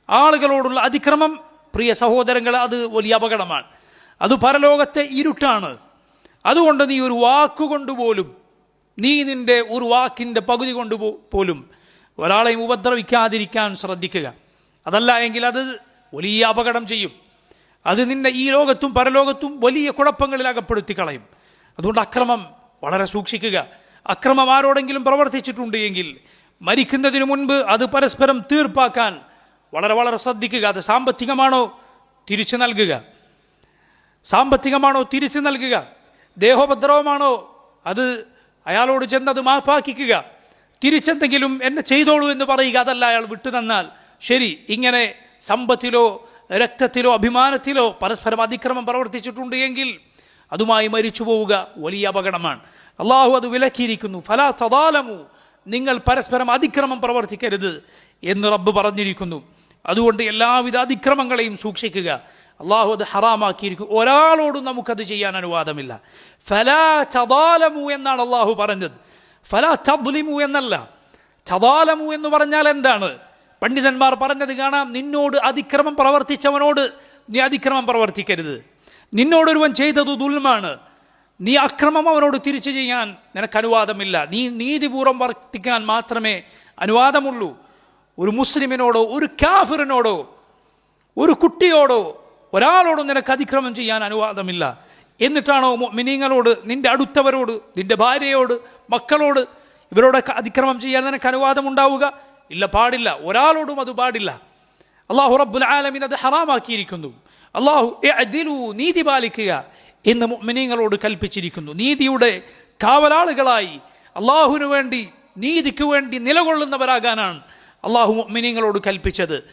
ആളുകളോടുള്ള അതിക്രമം പ്രിയ സഹോദരങ്ങളെ അത് വലിയ അപകടമാണ്. അത് പരലോകത്തെ ഇരുട്ടാണ്. അതുകൊണ്ട് നീ ഒരു വാക്കുകൊണ്ടുപോലും, നീ നിന്റെ ഒരു വാക്കിൻ്റെ പകുതി കൊണ്ട് പോലും ഒരാളെയും ഉപദ്രവിക്കാതിരിക്കാൻ ശ്രദ്ധിക്കുക. അതല്ല എങ്കിൽ അത് വലിയ അപകടം ചെയ്യും. അത് നിന്നെ ഈ ലോകത്തും പരലോകത്തും വലിയ കുഴപ്പങ്ങളിൽ അകപ്പെടുത്തി കളയും. അതുകൊണ്ട് അക്രമം വളരെ സൂക്ഷിക്കുക. അക്രമം ആരോടെങ്കിലും പ്രവർത്തിച്ചിട്ടുണ്ട് എങ്കിൽ മരിക്കുന്നതിന് മുൻപ് അത് പരസ്പരം തീർപ്പാക്കാൻ വളരെ വളരെ ശ്രദ്ധിക്കുക. അത് സാമ്പത്തികമാണോ തിരിച്ചു നൽകുക, സാമ്പത്തികമാണോ തിരിച്ചു നൽകുക, ദേഹോപദ്രവമാണോ അത് അയാളോട് ചെന്നത് മാപ്പാക്കിക്കുക, തിരിച്ചെന്തെങ്കിലും എന്നെ ചെയ്തോളൂ എന്ന് പറയുക. അതല്ല അയാൾ വിട്ടു തന്നാൽ ശരി. ഇങ്ങനെ സമ്പത്തിലോ രക്തത്തിലോ അഭിമാനത്തിലോ പരസ്പരം അതിക്രമം പ്രവർത്തിച്ചിട്ടുണ്ട് എങ്കിൽ അതുമായി മരിച്ചു പോവുക വലിയ അപകടമാണ്. അള്ളാഹു അത് വിലക്കിയിരിക്കുന്നു. ഫലാ തദാലമു, നിങ്ങൾ പരസ്പരം അതിക്രമം പ്രവർത്തിക്കരുത് എന്ന് റബ്ബ് പറഞ്ഞിരിക്കുന്നു. അതുകൊണ്ട് എല്ലാവിധ അതിക്രമങ്ങളെയും സൂക്ഷിക്കുക. അള്ളാഹു അത് ഹറാമാക്കിയിരിക്കും. ഒരാളോടും നമുക്കത് ചെയ്യാൻ അനുവാദമില്ല. ഫലാ തദാലമു എന്നാണ് അള്ളാഹു പറഞ്ഞത്, ഫലാ തദ്ലിമു എന്നല്ല. തദാലമു എന്ന് പറഞ്ഞാൽ എന്താണ്? പണ്ഡിതന്മാർ പറഞ്ഞത് കാണാം, നിന്നോട് അതിക്രമം പ്രവർത്തിച്ചവനോട് നീ അതിക്രമം പ്രവർത്തിക്കരുത്. നിന്നോടൊരുവൻ ചെയ്തത് ദുൽമാണ്, നീ അക്രമം അവനോട് തിരിച്ചു ചെയ്യാൻ നിനക്ക് അനുവാദമില്ല. നീ നീതിപൂർവ്വം വർത്തിക്കാൻ മാത്രമേ അനുവാദമുള്ളൂ. ഒരു മുസ്ലിമിനോടോ ഒരു കാഫിറിനോടോ ഒരു കുട്ടിയോടോ ഒരാളോടും നിനക്ക് അതിക്രമം ചെയ്യാൻ അനുവാദമില്ല. എന്നിട്ടാണോ മുഅ്മിനീങ്ങളോട്, നിന്റെ അടുത്തവരോട്, നിന്റെ ഭാര്യയോട്, മക്കളോട് ഇവരോടൊക്കെ അതിക്രമം ചെയ്യാൻ നിനക്ക് അനുവാദമുണ്ടാവുക? ഇല്ല, പാടില്ല. ഒരാളോടും അത് പാടില്ല. അല്ലാഹു റബ്ബുൽ ആലമീൻ അത് ഹറാമാക്കിയിരിക്കുന്നു. അല്ലാഹു ഇഅ്ദിലു, നീതി പാലിക്കുക എന്ന് മുഅ്മിനീങ്ങളോട് കൽപ്പിച്ചിരിക്കുന്നു. നീതിയുടെ കാവലാളുകളായി അല്ലാഹുവിനു വേണ്ടി, നീതിക്ക് വേണ്ടി നിലകൊള്ളുന്നവരാകാനാണ് അല്ലാഹു മുഅ്മിനീങ്ങളോട് കൽപ്പിച്ചത്.